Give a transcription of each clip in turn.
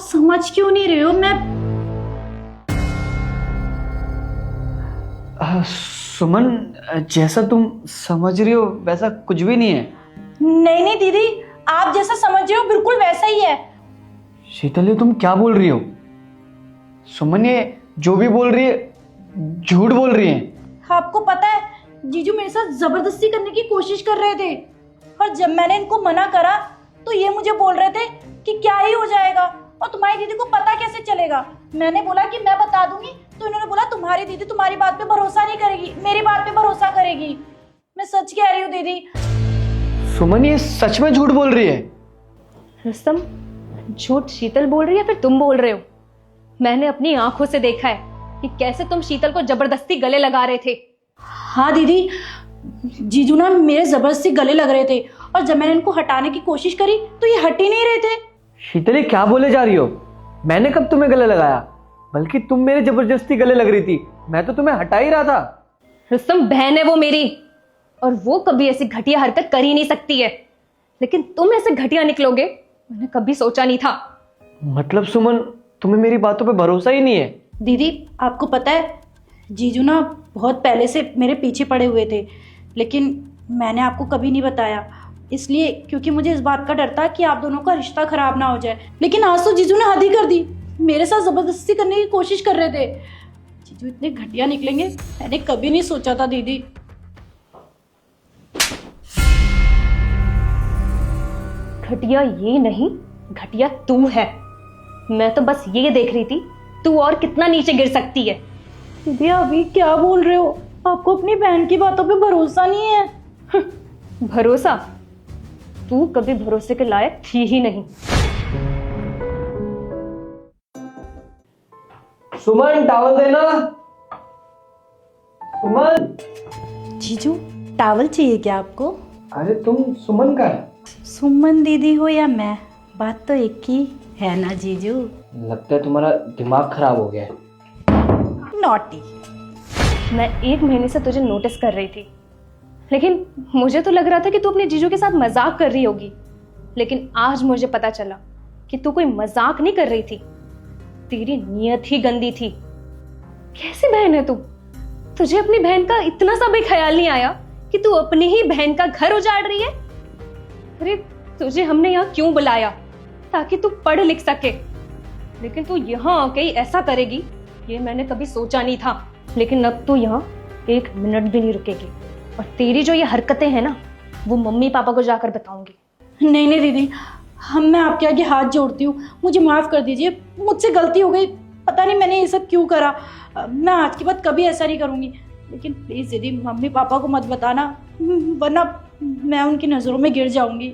समझ क्यों नहीं रहे हो? सुमन, जैसा तुम समझ रही हो वैसा कुछ भी नहीं है। नहीं दीदी, आप जैसा समझ रहे हो बिल्कुल वैसा ही है। शीतल, ये तुम क्या बोल रही हो? सुमन, ये जो भी बोल रही है झूठ बोल रही है। आपको पता है, जीजू मेरे साथ जबरदस्ती करने की कोशिश कर रहे थे, और जब मैंने इनको मना करा तो ये मुझे बोल रहे थे कि क्या ही हो जाएगा और तुम्हारी दीदी को पता कैसे चलेगा। मैंने बोला कि मैं बता दूंगी, तो इन्होंने बोला तुम्हारी दीदी तुम्हारी बात पे भरोसा नहीं करेगी, मेरी बात पे भरोसा करेगी। मैं सच कह रही हूँ दीदी। सुमन, ये सच में झूठ बोल रही है। रुस्तम, झूठ शीतल बोल रही है फिर तुम बोल रहे हो? मैंने अपनी आंखों से देखा है कि कैसे तुम शीतल को जबरदस्ती गले लगा रहे थे। हाँ दीदी, जीजू ना मेरे जबरदस्ती गले लग रहे थे, और जब मैंने इनको हटाने की कोशिश करी तो ये हट ही नहीं रहे थे। शीतल, ये क्या बोले जा रही हो? मैंने कब तुम्हें गले लगाया? बल्कि तुम मेरे जबरदस्ती गले लग रही थी, मैं तो तुम्हें हटा ही रहा था। रुस्तम, बहन है वो मेरी, और वो कभी ऐसी घटिया हरकत कर ही नहीं सकती है, लेकिन तुम ऐसे घटिया निकलोगे मैंने कभी सोचा नहीं था। मतलब सुमन, तुम्हें मेरी बातों पे भरोसा ही नहीं है? दीदी, आपको पता है जीजू ना बहुत पहले से मेरे पीछे पड़े हुए थे, लेकिन मैंने आपको कभी नहीं बताया, इसलिए क्योंकि मुझे इस बात का डर था कि आप दोनों का रिश्ता खराब ना हो जाए। लेकिन आज तो जीजू ने हद ही कर दी, मेरे साथ जबरदस्ती करने की कोशिश कर रहे थे। जीजू इतने घटिया निकलेंगे मैंने कभी नहीं सोचा था दीदी। घटिया ये नहीं, घटिया तू है। मैं तो बस ये देख रही थी तू और कितना नीचे गिर सकती है। दीदी अभी क्या बोल रहे हो? आपको अपनी बहन की बातों पे भरोसा नहीं है? भरोसा? तू कभी भरोसे के लायक थी ही नहीं। सुमन, टॉवल देना। सुमन। जीजू टॉवल चाहिए क्या आपको? अरे तुम सुमन का है? सुमन दीदी हो या मैं, बात तो एक ही है ना जीजू। लगता है तुम्हारा दिमाग खराब हो गया है। नॉटी। मैं 1 महीने से तुझे नोटिस कर रही थी, लेकिन मुझे तो लग रहा था कि तू अपने जीजू के साथ मजाक कर रही होगी, लेकिन आज मुझे पता चला कि तू कोई मजाक नहीं कर रही थी। तेरी नीयत ही गंदी थी। कैसी बहन है तू? तुझे अपनी बहन का इतना सा भी ख्याल नहीं आया कि तू अपनी ही बहन का घर उजाड़ रही है? अरे तुझे हमने यहाँ क्यों बुलाया? ताकि तू पढ़ लिख सके, लेकिन तू यहाँ आके ऐसा करेगी ये मैंने कभी सोचा नहीं था। लेकिन अब तू यहाँ 1 मिनट भी नहीं रुकेगी, और तेरी जो ये हरकतें हैं ना वो मम्मी पापा को जाकर बताऊंगी। नहीं दीदी, मैं आपके आगे हाथ जोड़ती हूँ, मुझे माफ़ कर दीजिए, मुझसे गलती हो गई, पता नहीं मैंने ये सब क्यों करा। मैं आज के बाद कभी ऐसा नहीं करूँगी, लेकिन प्लीज़ दीदी मम्मी पापा को मत बताना, वरना मैं उनकी नज़रों में गिर जाऊँगी,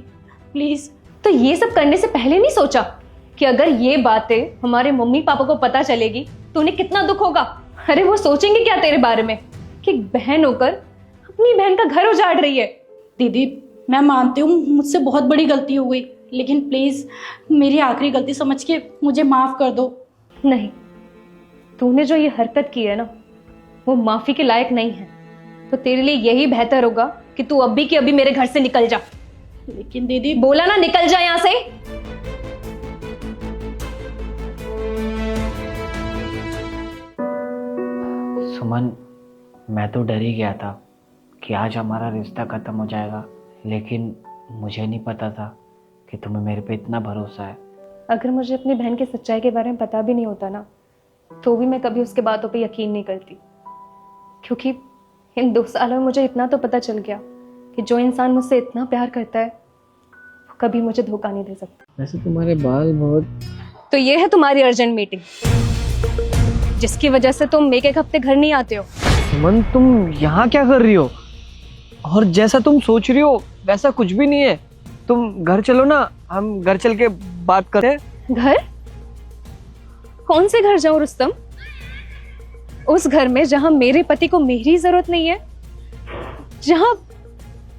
प्लीज़। तो ये सब करने से पहले नहीं सोचा कि अगर ये बातें हमारे मम्मी पापा को पता चलेगी तो उन्हें कितना दुख होगा? अरे वो सोचेंगे क्या तेरे बारे में कि बहन होकर अपनी बहन का घर उजाड़ रही है? दीदी मैं मानती हूँ मुझसे बहुत बड़ी गलती हो गई, लेकिन प्लीज़ मेरी आखिरी गलती समझ के मुझे माफ़ कर दो। नहीं, तूने जो ये हरकत की है ना वो माफी के लायक नहीं है, तो तेरे लिए यही बेहतर होगा कि तू अभी के अभी मेरे घर से निकल जा। लेकिन दीदी, बोला ना निकल जा यहाँ से। सुमन, मैं तो डर ही गया था कि आज हमारा रिश्ता खत्म हो जाएगा, लेकिन मुझे नहीं पता था कि तुम्हें मेरे पे इतना भरोसा है। अगर मुझे अपनी बहन की सच्चाई के बारे में पता भी नहीं होता ना तो भी मैं कभी उसके बातों पे यकीन नहीं करती, क्योंकि इन 2 सालों में मुझे इतना तो पता चल गया कि जो इंसान मुझसे इतना प्यार करता है वो कभी मुझे धोखा नहीं दे सकता। वैसे तुम्हारे बाल बहुत... तो ये है तुम्हारी अर्जेंट मीटिंग, जिसकी वजह से तुम 1 हफ्ते घर नहीं आते हो। सुमन, तुम यहाँ क्या कर रही हो? और जैसा तुम सोच रही हो वैसा कुछ भी नहीं है। तुम घर चलो ना, हम घर चल के बात करें। घर? कौन से घर जाऊं रुस्तम? उस घर में जहां मेरे पति को मेरी जरूरत नहीं है, जहां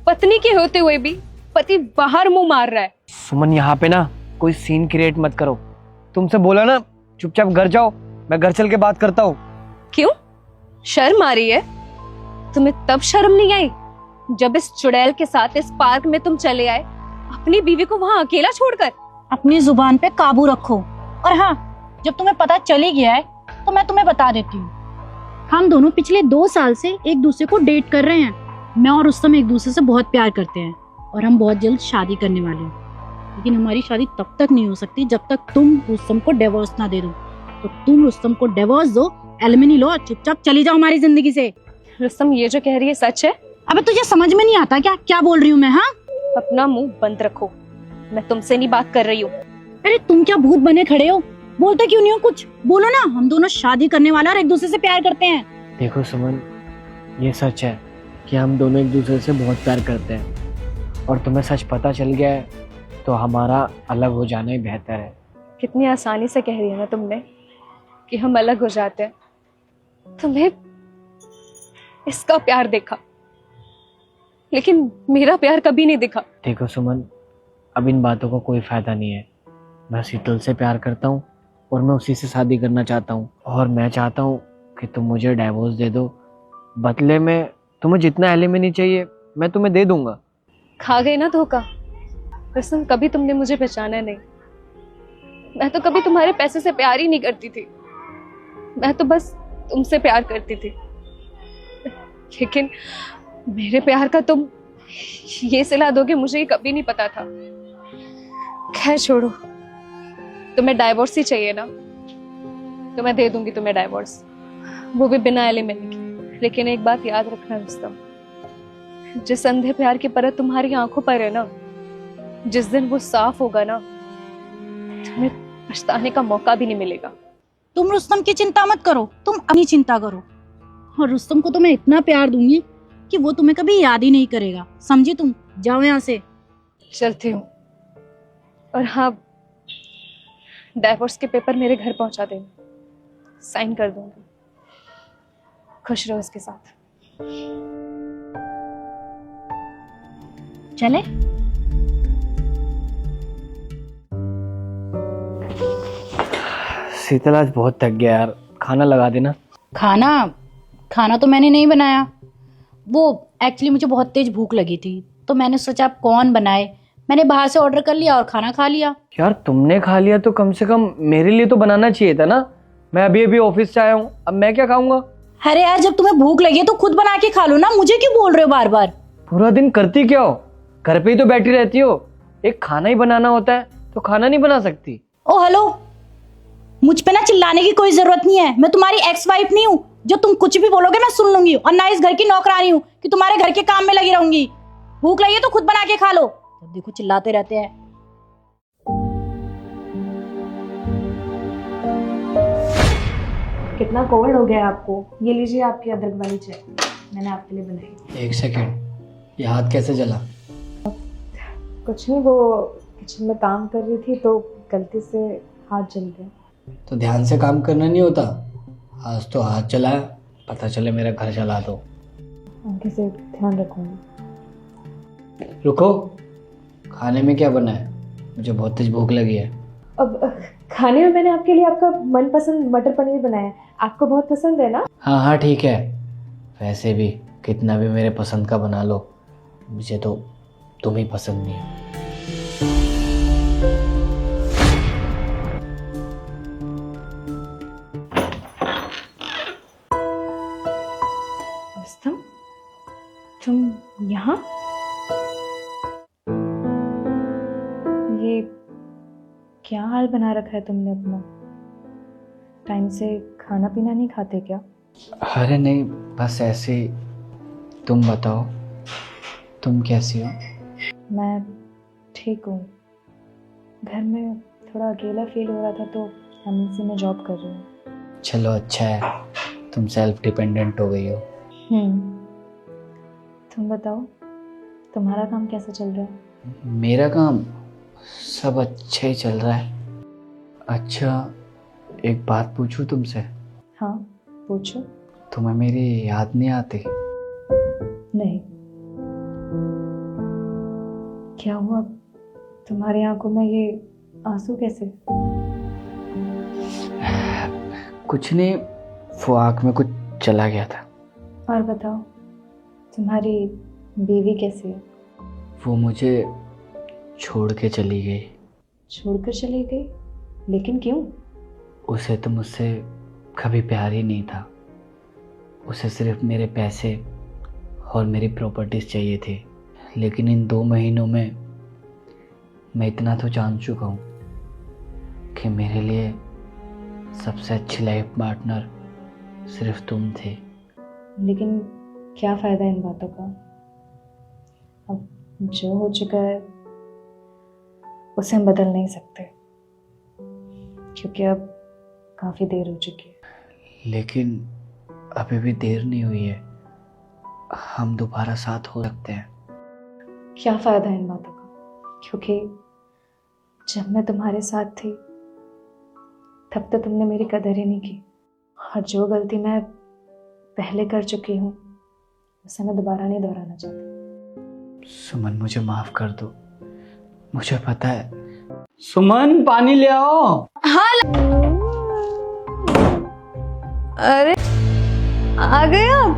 पत्नी के होते हुए भी पति बाहर मुंह मार रहा है। सुमन, यहाँ पे ना कोई सीन क्रिएट मत करो। तुमसे बोला ना चुपचाप घर जाओ, मैं घर चल के बात करता हूँ। क्यों शर्म आ रही है? तुम्हें तब शर्म नहीं आई जब इस चुड़ैल के साथ इस पार्क में तुम चले आए अपनी बीवी को वहां अकेला छोड़कर? अपनी जुबान पे काबू रखो। और हाँ, जब तुम्हें पता चल ही गया है तो मैं तुम्हें बता देती हूँ, हम दोनों पिछले 2 साल से एक दूसरे को डेट कर रहे हैं। मैं और रुस्तम एक दूसरे से बहुत प्यार करते हैं और हम बहुत जल्द शादी करने वाले हैं। लेकिन हमारी शादी तब तक नहीं हो सकती जब तक तुम रुस्तम को डिवोर्स ना दे दो। तो तुम रुस्तम को डिवोर्स दो, एलिमनी लो और चुपचाप चली जाओ हमारी जिंदगी से। रुस्तम, ये जो कह रही है सच है? अबे तुझे समझ में नहीं आता क्या क्या बोल रही हूँ मैं? हाँ, अपना मुंह बंद रखो, मैं तुमसे नहीं बात कर रही हूँ। अरे तुम क्या भूत बने खड़े हो? बोलते क्यों नहीं हो? कुछ बोलो ना। हम दोनों शादी करने वाले और एक दूसरे से प्यार करते हैं। देखो सुमन, ये सच है कि हम दोनों एक दूसरे से बहुत प्यार करते हैं और तुम्हें सच पता चल गया है तो हमारा अलग हो जाना ही बेहतर है। कितनी आसानी से कह रही है ना तुमने कि हम अलग हो जाते हैं। तुम्हें इसका प्यार देखा, लेकिन मेरा प्यार कभी नहीं दिखा। देखो सुमन, अब इन बातों का कोई फायदा नहीं है। मैं शीतल से प्यार करता हूँ और मैं उसी से शादी करना चाहता हूँ और मैं चाहता हूँ कि तुम मुझे डाइवोर्स दे दो। बदले में तुम्हें जितना एलिमनी चाहिए मैं तुम्हें दे दूंगा। खा गए ना धोखा। रुस्तम, कभी तुमने मुझे पहचाना नहीं। मैं तो कभी तुम्हारे पैसे से प्यार ही नहीं करती थी, मैं तो बस तुमसे प्यार करती थी। लेकिन मेरे प्यार का तुम ये सिला दोगे, मुझे ये कभी नहीं पता था। खैर छोड़ो, तुम्हें डाइवोर्स ही चाहिए ना, तो मैं दे दूंगी तुम्हें डाइवोर्स, वो भी बिना एलिमनी के। लेकिन एक बात याद रखना रुस्तम, जिस अंधे प्यार की परत तुम्हारी आंखों पर है ना, जिस दिन वो साफ होगा ना, तुम्हें पछताने का मौका भी नहीं मिलेगा। तुम रुस्तम की चिंता मत करो, तुम अपनी चिंता करो। और रुस्तम को तो मैं इतना प्यार दूंगी कि वो तुम्हें कभी याद ही नहीं करेगा। समझी तुम? जाओ यहाँ से। चलती हूँ। और हाँ, डाइवोर्स के पेपर मेरे घर पहुंचा देना, साइन कर दूंगी। खुश रहो इसके साथ। चले? शीतल, आज बहुत थक गया यार, खाना लगा देना। खाना तो मैंने नहीं बनाया। वो एक्चुअली मुझे बहुत तेज भूख लगी थी तो मैंने सोचा अब कौन बनाए, मैंने बाहर से ऑर्डर कर लिया और खाना खा लिया। यार तुमने खा लिया तो कम से कम मेरे लिए तो बनाना चाहिए था ना। मैं अभी अभी ऑफिस से आया हूँ, अब मैं क्या खाऊंगा? अरे यार, जब तुम्हें भूख लगी है तो खुद बना के खा लो ना, मुझे क्यों बोल रहे हो बार बार? पूरा दिन करती क्या हो? घर पे ही तो बैठी रहती हो। एक खाना ही बनाना होता है तो खाना नहीं बना सकती? ओ हेलो, मुझ पे ना चिल्लाने की कोई जरूरत नहीं है। मैं तुम्हारी एक्स वाइफ नहीं हूँ जो तुम कुछ भी बोलोगे मैं सुन लूंगी, और ना इस घर की नौकरानी हूँ कि तुम्हारे घर के काम में लगी रहूंगी। भूख लगी है तो खुद बना के खा लो। जब देखो चिल्लाते रहते हैं। कितना कोल्ड हो गया आपको? ये लीजिए आपकी अदरक वाली चाय, मैंने आपके लिए बनाई। एक सेकेंड, ये हाथ कैसे जला? कुछ नहीं, वो किचन में काम कर रही थी तो गलती से हाथ जल गया। तो ध्यान से काम करना नहीं होता? आज तो हाथ जलाया, पता चले मेरा घर जला दो। आगे से ध्यान रखूंगी। रुको, खाने में क्या बना है? मुझे बहुत तेज भूख लगी है। अब खाने में मैंने आपके लिए आपका मनपसंद मटर पनीर बनाया है, आपको बहुत पसंद है ना? हाँ हाँ ठीक है। वैसे भी कितना भी मेरे पसंद का बना लो, मुझे तो तुम ही पसंद नहीं है। रुस्तम, तुम यहाँ? ये क्या हाल बना रखा है तुमने अपना? टाइम से खाना पीना नहीं खाते क्या? अरे नहीं, बस ऐसे ही। तुम बताओ, तुम कैसी हो? मैं ठीक हूँ। घर में थोड़ा अकेला फील हो रहा था तो एमएनसी में जॉब कर रही हूँ। चलो अच्छा है, तुम सेल्फ डिपेंडेंट हो गई हो। तुम बताओ, तुम्हारा काम कैसा चल रहा है? मेरा काम सब अच्छा ही चल रहा है। अच्छा, एक बात पूछूं तुमसे? हाँ पूछो। तुम्हें मेरी याद नहीं आती? नहीं। क्या हुआ, तुम्हारी आंखों में ये आंसू कैसे? कुछ नहीं, वो आँख में कुछ चला गया था। और बताओ, तुम्हारी बीवी कैसी है? वो मुझे छोड़ के चली गई। छोड़कर चली गई? लेकिन क्यों? उसे तो मुझसे कभी प्यार ही नहीं था। उसे सिर्फ मेरे पैसे और मेरी प्रॉपर्टीज चाहिए थी। लेकिन इन 2 महीनों में मैं इतना तो जान चुका हूँ कि मेरे लिए सबसे अच्छी लाइफ पार्टनर सिर्फ तुम थे। लेकिन क्या फ़ायदा इन बातों का? अब जो हो चुका है उसे हम बदल नहीं सकते, क्योंकि अब काफ़ी देर हो चुकी है। लेकिन अभी भी देर नहीं हुई है, हम दोबारा साथ हो सकते हैं। क्या फ़ायदा इन बातों का, क्योंकि जब मैं तुम्हारे साथ थी तब तो तुमने मेरी कदर ही नहीं की, और जो गलती मैं पहले कर चुकी हूँ उसे मैं दोबारा नहीं दोहराना चाहती। सुमन, मुझे माफ कर दो। मुझे पता है। सुमन, पानी ले आओ। अरे आ गए आप।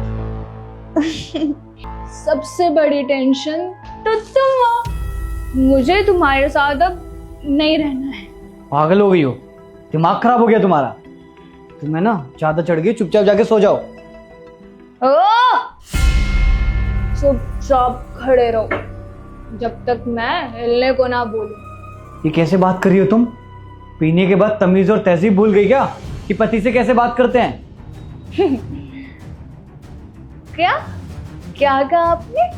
सबसे बड़ी टेंशन तो तुम हो। मुझे तुम्हारे साथ अब नहीं रहना है। पागल हो गई हो? दिमाग खराब हो गया तुम्हारा? तुम्हें ना ज्यादा चढ़ गई, चुपचाप जाके सो जाओ। चुपचाप खड़े रहो जब तक मैं हिलने को ना बोलूं। ये कैसे बात कर रही हो तुम? पीने के बाद तमीज और तहजीब भूल गई क्या, कि पति से कैसे बात करते हैं? क्या क्या कहा आपने?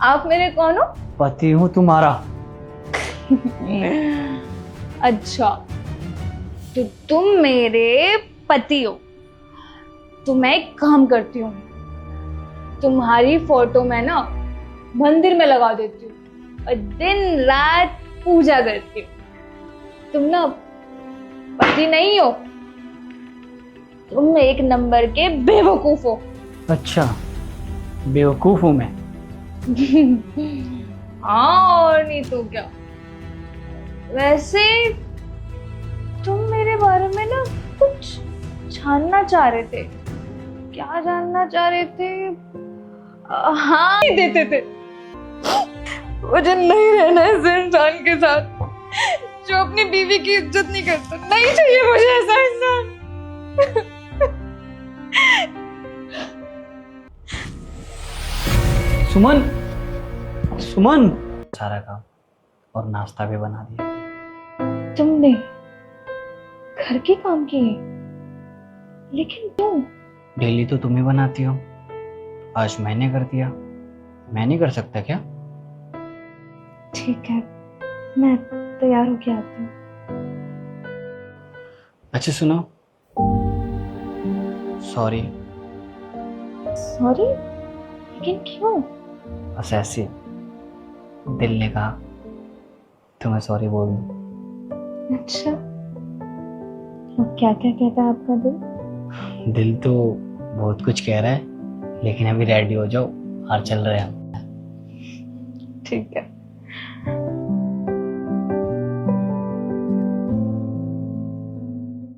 आप मेरे कौन हो? पति हूं तुम्हारा। अच्छा, तो तुम मेरे पति हो। तो मैं एक काम करती हूँ, तुम्हारी फोटो मैं ना मंदिर में लगा देती हूँ और दिन रात पूजा करती हूँ। तुम ना पति नहीं हो, तुम एक नंबर के बेवकूफ हो। अच्छा, बेवकूफ हूं मैं? हाँ, और नहीं तो क्या। वैसे तुम मेरे बारे में ना कुछ जानना चाह रहे थे। क्या जानना चाह रहे थे? हाँ, देते थे। मुझे नहीं रहना है इस इंसान के साथ जो अपनी बीवी की इज्जत नहीं करता। नहीं चाहिए मुझे ऐसा इंसान। सुमन, सुमन। सारा काम और नाश्ता भी बना दिया। तुमने घर के काम किए, लेकिन क्यों? डेली तो तुम ही बनाती हो, आज मैंने कर दिया। मैं नहीं कर सकता क्या? ठीक है, मैं तैयार होके आती हूँ। अच्छा सुनो, सॉरी। सॉरी? लेकिन क्यों? बस ऐसे दिल ने कहा तुम्हें सॉरी बोल दूं। अच्छा, अब क्या क्या कहता है आपका दिल? दिल तो बहुत कुछ कह रहा है, लेकिन अभी रेडी हो जाओ और चल रहे हैं हम। ठीक है।